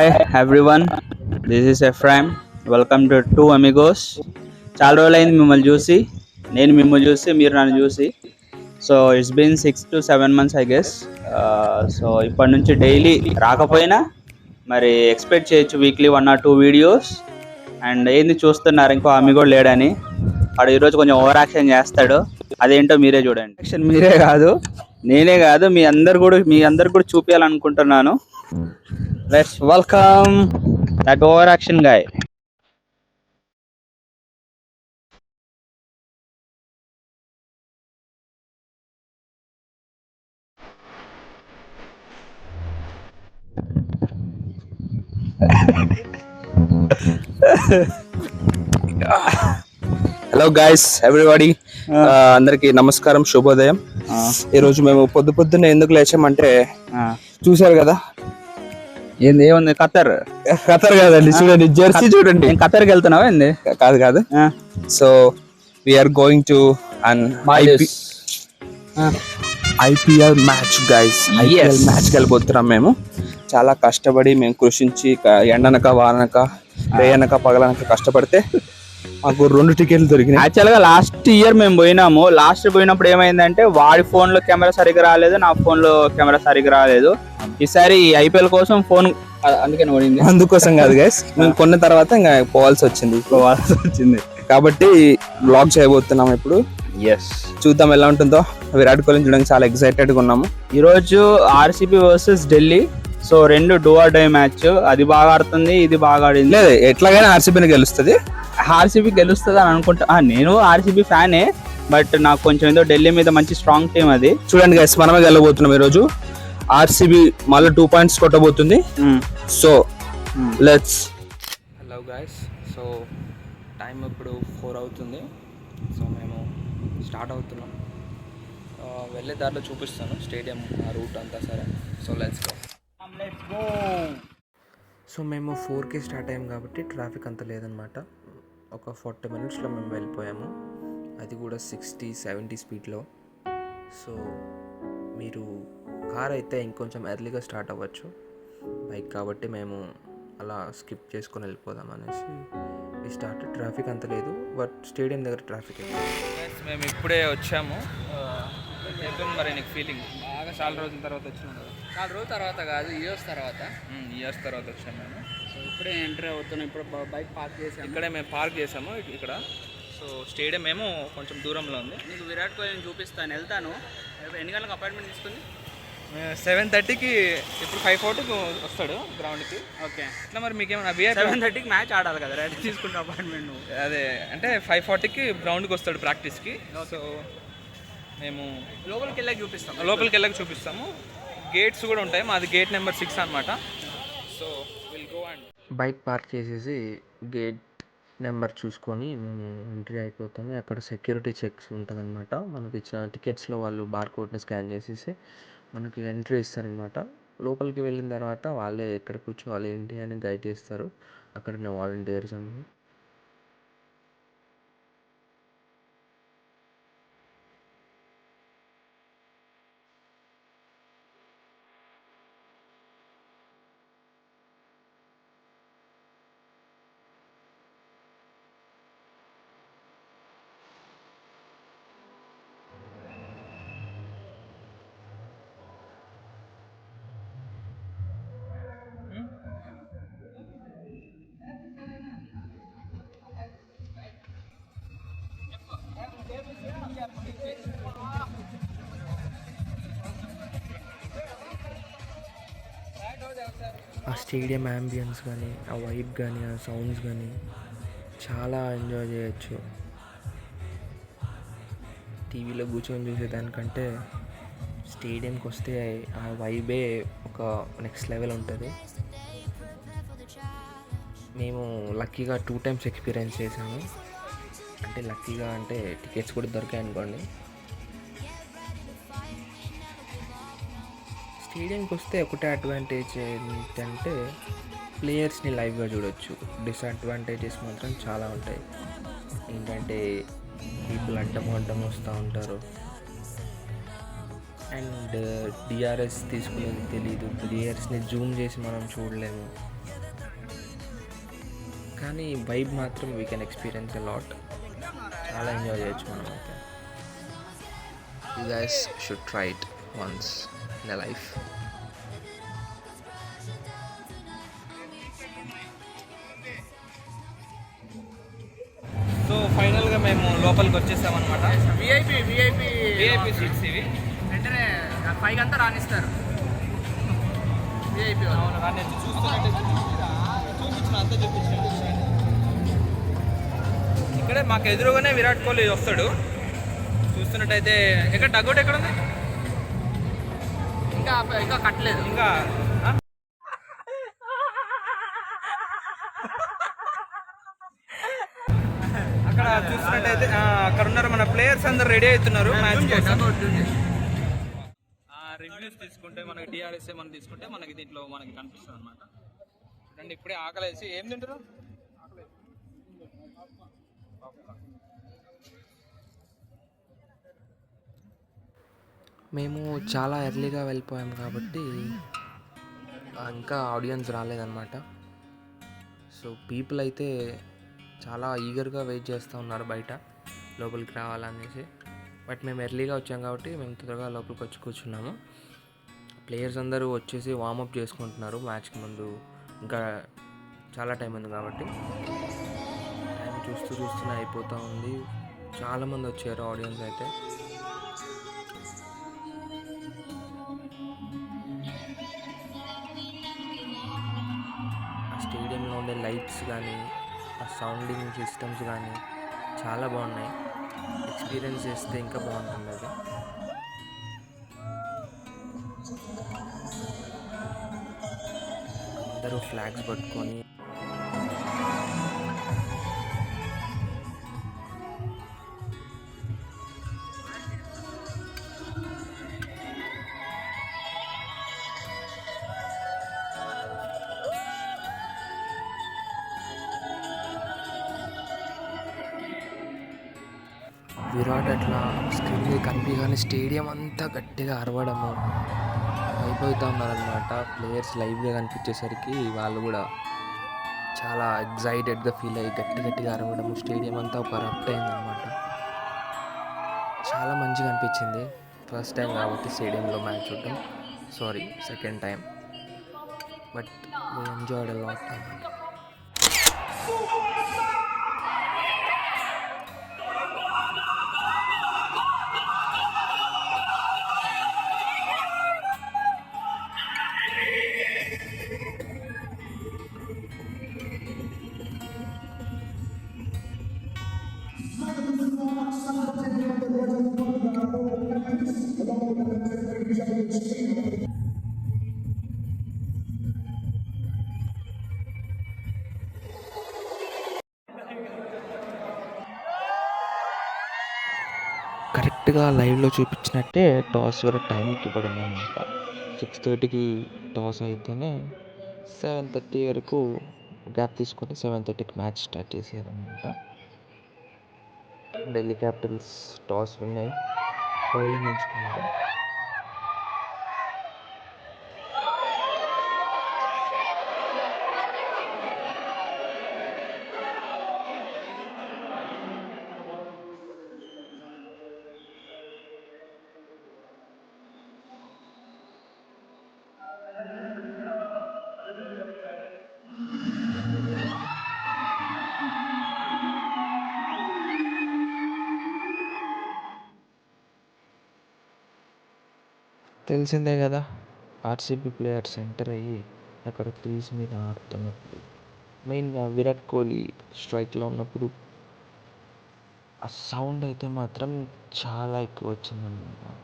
Hi everyone, this is Ephraim. Welcome to two Amigos. చాలా రోజులైంది మిమ్మల్ని చూసి, నేను మిమ్మల్ని చూసి, మీరు నన్ను చూసి. So it's been 6 to 7 months I guess. So ఇప్పటి నుంచి డైలీ రాకపోయినా మరి ఎక్స్పెక్ట్ చేయొచ్చు వీక్లీ 1 or 2 వీడియోస్. అండ్ ఏంది చూస్తున్నారు, ఇంకో అమిగో లేడని. వాడు ఈరోజు కొంచెం ఓవర్ యాక్షన్ చేస్తాడు, అదేంటో మీరే చూడండి. యాక్షన్ మీరే కాదు, నేనే కాదు, మీ అందరు కూడా చూపించాలనుకుంటున్నాను. Let's welcome that overaction guy. Hello guys everybody, అందరికి నమస్కారం, శుభోదయం. ఈరోజు మేము పొద్దున్నే ఎందుకు లేచామంటే చూసారు కదా, ఏముంది ఖతర్ కాదండి, చూడండి జెర్సీ చూడండి. ఖతర్కి వెళ్తున్నావా ఏంది? కాదు. So we're going to an IPL match guys. IPL మ్యాచ్కి వెళ్ళిపోతున్నాం మేము. చాలా కష్టపడి మేము కృషించి ఎండనక వానక రేయనక పగలనక కష్టపడితే మాకు 2 టికెట్లు దొరికినాయి. యాక్చువల్గా లాస్ట్ ఇయర్ మేము పోయినాము. లాస్ట్ పోయినప్పుడు ఏమైందంటే వాడి ఫోన్లో కెమెరా సరిగ్గా రాలేదు, నా ఫోన్లో కెమెరా సరిగ్గా రాలేదు. ఈసారి ఐపీఎల్ కోసం ఫోన్ అందుకని పడింది. అందుకోసం కాదు గైస్, మేము కొన్న తర్వాత ఇంకా పోవాల్సి వచ్చింది కాబట్టి బ్లాగ్ చేయబోతున్నాం ఇప్పుడు. చూద్దాం ఎలా ఉంటుందో. విరాట్ కోహ్లీ చూడడానికి చాలా ఎక్సైటెడ్ గా ఉన్నాము. ఈరోజు RCB versus Delhi. So 2 do or die match. అది బాగా ఆడుతుంది, ఇది బాగా ఆడింది. లేదు, ఎట్లాగైనా ఆర్సీబీని గెలుస్తుంది. ఆర్సీబీ గెలుస్తుంది అని అనుకుంటా. నేను ఆర్సీబీ ఫ్యానే, బట్ నాకు కొంచెం ఏదో ఢిల్లీ మీద మంచి స్ట్రాంగ్ టీం అది. చూడండి గైస్, మనమే గెలవబోతున్నాం ఈరోజు. ఆర్సీబీ మళ్ళీ 2 points కొట్టబోతుంది. So let's. Hello guys, so time ఇప్పుడు 4 అవుతుంది. సో మేము స్టార్ట్ అవుతున్నాం. వెళ్ళే దారిలో చూపిస్తాను స్టేడియం రూట్ అంతా. సరే, సో లెట్స్ గో. సో మేము 4కి స్టార్ట్ అయ్యాం కాబట్టి ట్రాఫిక్ అంత లేదనమాట. ఒక 40 minutesలో మేము వెళ్ళిపోయాము, అది కూడా 60-70 స్పీడ్లో. సో మీరు కార్ అయితే ఇంకొంచెం ఎర్లీగా స్టార్ట్ అవ్వచ్చు, బైక్ కాబట్టి మేము అలా స్కిప్ చేసుకొని వెళ్ళిపోదాం అనేసి ఈ స్టార్ట్. ట్రాఫిక్ అంత లేదు, బట్ స్టేడియం దగ్గర ట్రాఫిక్ అయితే. మేము ఇప్పుడే వచ్చాము. మరి నీకు ఫీలింగ్? బాగా చాలా రోజుల తర్వాత వచ్చినాం కదా. చాలా రోజుల తర్వాత కాదు, ఇయర్స్ తర్వాత వచ్చాము మేము. సో ఇప్పుడే ఎంట్రీ అవుతున్నాం. ఇప్పుడు బైక్ పార్క్ చేసాము. ఇక్కడే మేము పార్క్ చేసాము ఇక్కడ. సో స్టేడియం ఏమో కొంచెం దూరంలో ఉంది. నీకు విరాట్ కోహ్లీని చూపిస్తాను, వెళ్తాను. ఎన్ని గంటలకు అపాయింట్మెంట్ తీసుకుంది? 7:30కి. ఇప్పుడు 5:40కి వస్తాడు గ్రౌండ్కి. ఓకే, ఇట్లా మరి మీకేమైనా 7:30కి మ్యాచ్ ఆడాలి కదా, రెడీ తీసుకుంటే అపాయింట్మెంట్. అదే అంటే 5:40కి గ్రౌండ్కి వస్తాడు ప్రాక్టీస్కి. సో మేము లోపలికి వెళ్ళాక చూపిస్తాము. గేట్స్ కూడా ఉంటాయి. మాది గేట్ నెంబర్ 6 అనమాట. So will go and bike park చేసేసి గేట్ నెంబర్ చూసుకొని మేము ఎంట్రీ అయిపోతాము. అక్కడ సెక్యూరిటీ చెక్స్ ఉంటుంది అనమాట. మనకి ఇచ్చిన టికెట్స్లో వాళ్ళు బార్కోడ్ని స్కాన్ చేసేసి మనకి ఎంట్రీ ఇస్తారనమాట. లోపలికి వెళ్ళిన తర్వాత వాళ్ళే ఎక్కడ కూర్చోవాలి ఏంటి అని గైడ్ చేస్తారు. అక్కడ వాలంటీర్స్ అని. ఆ స్టేడియం యాంబియన్స్ కానీ, ఆ వైబ్ కానీ, ఆ సౌండ్స్ కానీ చాలా ఎంజాయ్ చేయొచ్చు. టీవీలో కూర్చొని చూసేదానికంటే స్టేడియంకి వస్తే ఆ వైబే ఒక నెక్స్ట్ లెవెల్ ఉంటుంది. మేము లక్కీగా 2 times ఎక్స్పీరియన్స్ చేసాము. అంటే లక్కీగా అంటే టికెట్స్ కూడా దొరికాయి అనుకోండి. స్టేడియంకి వస్తే ఒకటే అడ్వాంటేజ్ ఏంటంటే ప్లేయర్స్ని లైవ్గా చూడొచ్చు. డిసడ్వాంటేజెస్ మాత్రం చాలా ఉంటాయి. ఏంటంటే పీపుల్ అడ్డం వస్తూ ఉంటారు. అండ్ డిఆర్ఎస్ తీసుకునేది తెలీదు, ప్లేయర్స్ని జూమ్ చేసి మనం చూడలేము. కానీ వైబ్ మాత్రం we can experience a lot. చాలా ఎంజాయ్ చేయొచ్చు మనం అయితే. You guys should try it once in a life. So ఫైనల్గా మేము లోపలికి వచ్చేసామన్నమాట. విఐపి సీట్స్ ఇవి. వెంటనే 5 అంతా రానిస్తారు. విఐపి అవును, కానీ చూస్తున్నట్టే చూపించిన అంతా చూపించాను. ఇక్కడే మాకు ఎదురుగానే విరాట్ కోహ్లీ వస్తాడు. చూస్తున్నట్టయితే ఎక్కడ డగౌట్ ఎక్కడ ఉంది? ఇంకా కట్టలేదు. ఇంకా అక్కడ చూస్తున్నట్టయితే అక్కడ ఉన్నారు మన ప్లేయర్స్ అందరు రెడీ అవుతున్నారు మ్యాచ్ కోసం. రివ్యూస్ తీసుకుంటే మనకి డిఆర్ఎస్ఏ మనం తీసుకుంటే మనకి దీంట్లో మనకి కనిపిస్తుంది అనమాట. చూడండి, ఇప్పుడే ఆకలేసి ఏం తింటారు? మేము చాలా ఎర్లీగా వెళ్ళిపోయాం కాబట్టి ఇంకా ఆడియన్స్ రాలేదన్నమాట. సో పీపుల్ అయితే చాలా ఈగర్గా వెయిట్ చేస్తూ ఉన్నారు బయట లోపలికి రావాలనేసి. బట్ మేము ఎర్లీగా వచ్చాం కాబట్టి మేము త్వరగా లోపలికి వచ్చి కూర్చున్నాము. ప్లేయర్స్ అందరూ వచ్చేసి వార్మప్ చేసుకుంటున్నారు మ్యాచ్కి ముందు. ఇంకా చాలా టైం ఉంది కాబట్టి. టైం చూస్తూనే అయిపోతూ ఉంది. చాలామంది వచ్చారు ఆడియన్స్ అయితే. ఆ స్టేడియంలో ఉండే లైట్స్ కానీ, ఆ సౌండింగ్ సిస్టమ్స్ కానీ చాలా బాగున్నాయి. ఎక్స్పీరియన్స్ చేస్తే ఇంకా బాగుంటుంది అది. అందరూ ఫ్లాగ్స్ పట్టుకొని విరాట్ అట్లా స్క్రీన్ మీద కనిపించగానే స్టేడియం అంతా గట్టిగా అరవడము అయిపోతూ ఉన్నారనమాట. ప్లేయర్స్ లైవ్గా కనిపించేసరికి వాళ్ళు కూడా చాలా ఎగ్జైటెడ్గా ఫీల్ అయ్యి గట్టిగా అరవడము, స్టేడియం అంతా ఒక రప్ట్ అయిందనమాట. చాలా మంచిగా అనిపించింది. ఫస్ట్ టైం కాబట్టి స్టేడియంలో మ్యాచ్ చూడటం. Sorry, second time. But we enjoyed a lot. కరెక్ట్గా లైవ్లో చూపించినట్టే టాస్ కూడా టైంకి పడింది అనమాట. 6:30కి టాస్ అయితేనే 7:30 వరకు గ్యాప్ తీసుకొని 7:30కి మ్యాచ్ స్టార్ట్ చేసేదన్నమాట. ఢిల్లీ క్యాపిటల్స్ టాస్ విన్ అయ్యి బౌలింగ్ ఎంచుకున్నారు. తెలిసిందే కదా, ఆర్సీబీ ప్లేయర్స్ ఎంటర్ అయ్యి అక్కడ క్రీజ్ మీద ఆడుతున్నప్పుడు, మెయిన్గా విరాట్ కోహ్లీ స్ట్రైక్లో ఉన్నప్పుడు ఆ సౌండ్ అయితే మాత్రం చాలా ఎక్కువ వచ్చిందన్నమాట.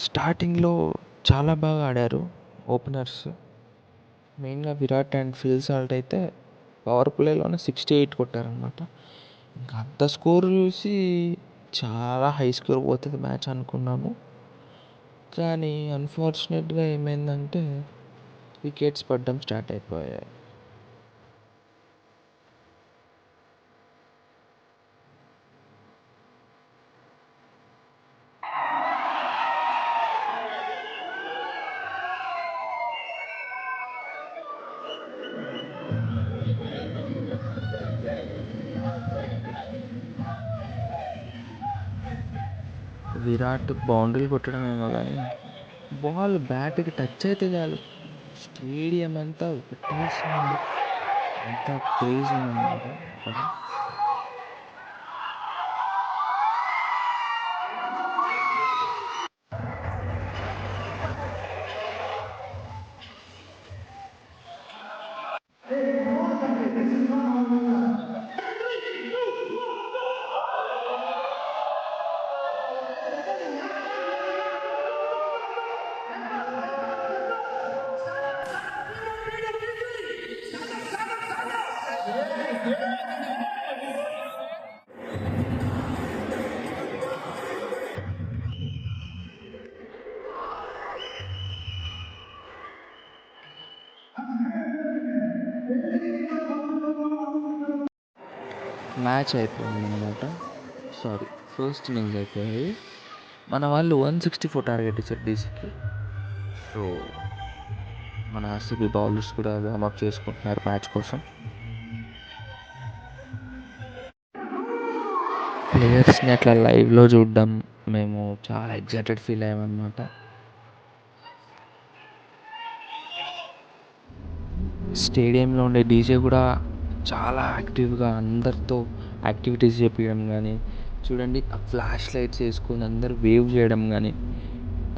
స్టార్టింగ్లో చాలా బాగా ఆడారు ఓపెనర్స్. మెయిన్గా విరాట్ అండ్ ఫిల్ సాల్ట్ అయితే పవర్ ప్లేలోనే 68 కొట్టారనమాట. ఇంకా అంత స్కోర్ చూసి చాలా హై స్కోర్ పోతుంది మ్యాచ్ అనుకున్నాము. కానీ అన్ఫార్చునేట్గా ఏమైందంటే వికెట్స్ పడడం స్టార్ట్ అయిపోయాయి. విరాట్ బౌండరీ కొట్టడమేమో కానీ బాల్ బ్యాట్కి టచ్ అయితే చాలు స్టేడియం అంతా పెట్టేస్తుంది. అంత క్రేజ్ ఉందన్నమాట అక్కడ. మ్యాచ్ అయిపోయింది అనమాట. సారీ, ఫస్ట్ ఇన్నింగ్స్ అయిపోయాయి. మన వాళ్ళు 164 టార్గెట్ ఇచ్చారు డీసీకి. సో మన ఆర్సీబీ బౌలర్స్ కూడా వార్మప్ చేసుకుంటున్నారు మ్యాచ్ కోసం. ప్లేయర్స్ని అట్లా లైవ్లో చూడడం మేము చాలా ఎగ్జైటెడ్ ఫీల్ అయ్యామన్నమాట. స్టేడియంలో ఉండే డీజే కూడా చాలా యాక్టివ్గా అందరితో యాక్టివిటీస్ చేపించడం కానీ, చూడండి ఆ ఫ్లాష్ లైట్స్ వేసుకొని అందరు వేవ్ చేయడం కానీ,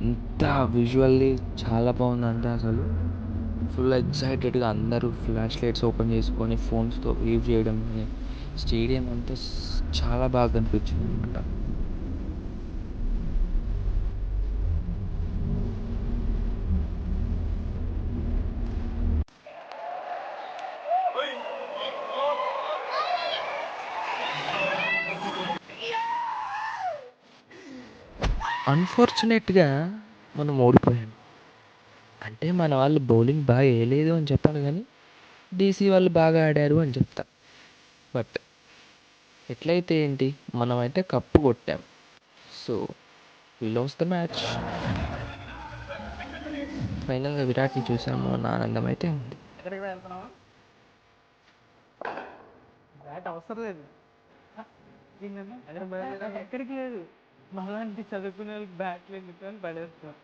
అంతా విజువల్లీ చాలా బాగుందంటే అసలు ఫుల్ ఎగ్జైటెడ్గా అందరూ ఫ్లాష్ లైట్స్ ఓపెన్ చేసుకొని ఫోన్స్తో వేవ్ చేయడం కానీ, స్టేడియం అంతా చాలా బాగా కనిపించింది అనమాట. అన్ఫార్చునేట్గా మనం ఓడిపోయాం. అంటే మన వాళ్ళు బౌలింగ్ బాగా వేయలేదు అని చెప్పాను, కానీ డీసీ వాళ్ళు బాగా ఆడారు అని చెప్తా. బట్ ఎట్లయితే ఏంటి, మనమైతే కప్పు కొట్టాం. So we loss the match. ఫైనల్గా విరాట్ని చూసాము అన్న ఆనందం అయితే ఉంది. బ్యాట్ అవసరం లేదు ఎక్కడికి లేదు. మళ్ళీ చదువుకునే వాళ్ళకి బ్యాట్లు ఎందుకు అని పడేస్తాం.